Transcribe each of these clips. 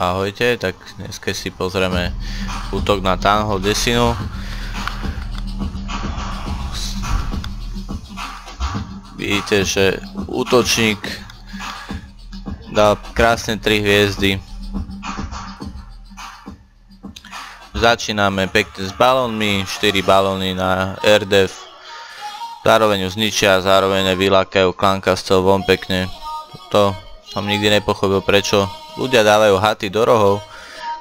Ahojte, tak dneska si pozrieme útok na Town Hall desinu. Vidíte, že útočník dal krásne 3 hviezdy. Začíname pekne s balónmi, 4 balóny na RDF. Zároveň ju zničia, zároveň vylakajú Clan Castle von pekne. To som nikdy nepochopil, prečo ľudia dávajú haty do rohov.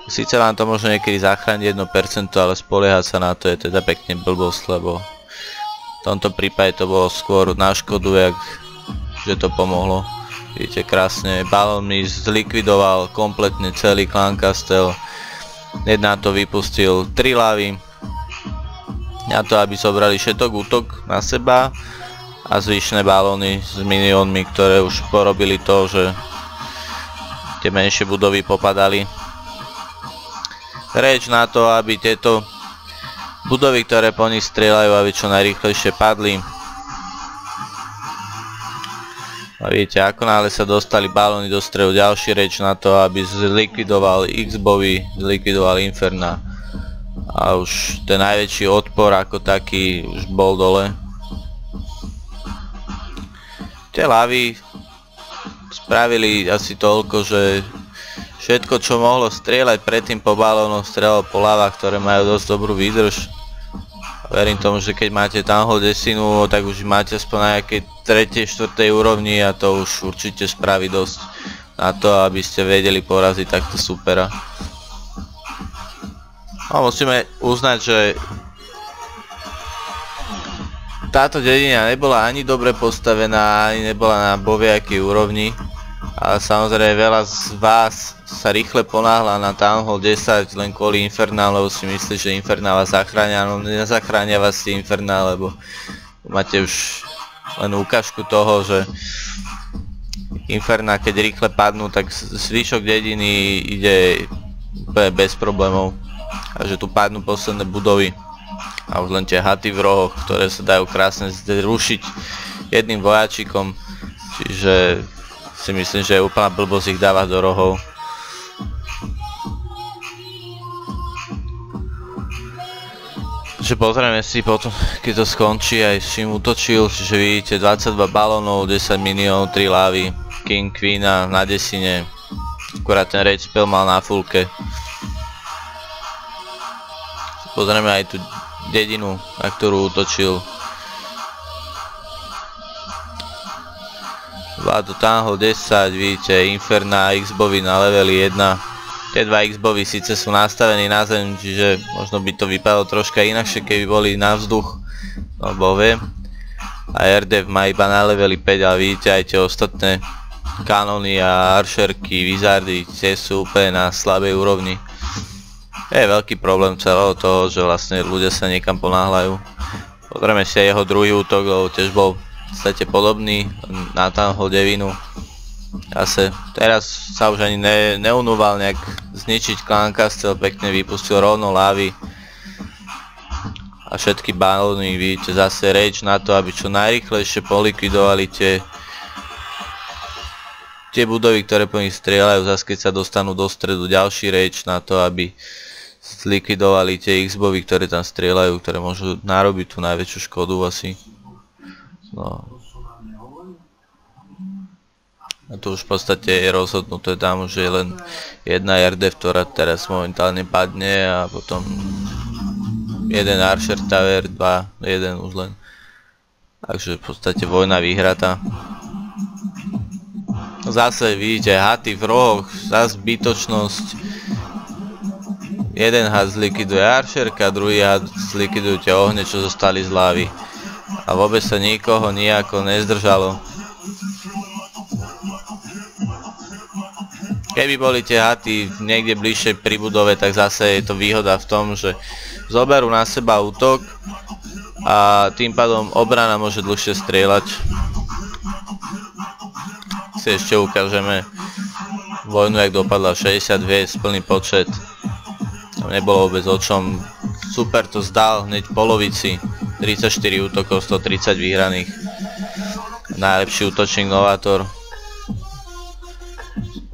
Sice vám to možno niekedy zachrániť 1%, ale spoliehať sa na to je teda pekne blbosť, lebo v tomto prípade to bolo skôr na škodu, že to pomohlo. Vidíte, krásne balónmi zlikvidoval kompletne celý Clan Castle. Hneď na to vypustil 3 lavy na to, aby zobrali všetok útok na seba a zvyšné balóny s miniónmi, ktoré už porobili to, že tie menšie budovy popadali. Reč na to, aby tieto budovy, ktoré po nich strieľajú, aby čo najrýchlejšie padli. A vidíte, ako náhle sa dostali balóny do stredu, ďalší reč na to, aby zlikvidoval X-bowy, zlikvidoval Inferna. A už ten najväčší odpor ako taký už bol dole. Tie lavy spravili asi toľko, že všetko, čo mohlo strieľať predtým po balónoch, strieľalo po lavách, ktoré majú dosť dobrú výdrž. Verím tomu, že keď máte Town Hall desinu, tak už máte aspoň na nejakej 3. 4. úrovni a to už určite spraví dosť na to, aby ste vedeli poraziť takto supera. A musíme uznať, že táto dedina nebola ani dobre postavená, ani nebola na boviakej úrovni. Ale samozrejme veľa z vás sa rýchle ponáhla na Town Hall 10 len kvôli Infernál, lebo si myslí, že Infernál vás zachránia, no nezachránia vás tie Infernál, lebo máte už len ukážku toho, že Inferná keď rýchle padnú, tak zvyšok dediny ide úplne bez problémov. A že tu padnú posledné budovy a už len tie haty v rohoch, ktoré sa dajú krásne zrušiť jedným vojačikom, čiže si myslím, že je úplná blbosť ich dávať do rohov. Takže pozrieme si potom, keď to skončí, aj s čím útočil, čiže vidíte 22 balónov, 10 miniónov, 3 lávy, King, Queena na desine, akurát ten rage spell mal na fullke. Pozrieme aj tú dedinu, na ktorú útočil. Vládu Town Hall 10, vidíte Inferna a X-bowy na leveli 1. Tie 2 X-bowy síce sú nastavení na zem, čiže možno by to vypadalo troška inakšie, keby boli na vzduch, no bo vie. A RDF má iba na leveli 5, ale vidíte aj tie ostatné kanóny a archerky, wizardy, tie sú úplne na slabej úrovni. Je veľký problém celého toho, že vlastne ľudia sa niekam ponáhľajú. Pozrieme si aj jeho druhý útok, lebo tiež bol v podstate podobný na Town Hall 9. Zase teraz sa už ani neunúval nejak zničiť Clan Castle, pekne vypustil rovno lávy a všetky balóny, vidíte zase rage na to, aby čo najrýchlejšie polikvidovali tie budovy, ktoré po nich strieľajú. Zase keď sa dostanú do stredu, ďalší rage na to, aby zlikvidovali tie X-bowy, ktoré tam strieľajú, ktoré môžu narobiť tú najväčšiu škodu asi. No. A tu už v podstate je rozhodnuté, tam už je len jedna RDF, ktorá teraz momentálne padne a potom jeden Archer Tower, 2, 1 už len. Takže v podstate vojna vyhratá. Zase vidíte haty v rohoch, zase zbytočnosť. Jeden had zlikviduje Archerka, druhý had zlikvidujú tie ohne, čo zostali z lávy. A vôbec sa nikoho nejako nezdržalo. Keby boli tie haty niekde bližšie pri budove, tak zase je to výhoda v tom, že zoberú na seba útok a tým pádom obrana môže dlhšie strieľať. Si ešte ukážeme vojnu, jak dopadla, 60 hviezd, plný počet. Nebolo vôbec o čom, super to zdal hneď v polovici, 34 útokov, 130 vyhraných, najlepší útočník Novátor.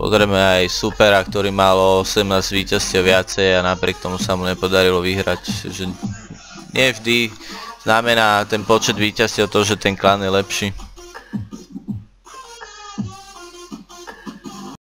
Pozrieme aj supera, ktorý mal 18 víťazstiev viacej a napriek tomu sa mu nepodarilo vyhrať. Že nie vždy znamená ten počet víťazstiev to, že ten klan je lepší.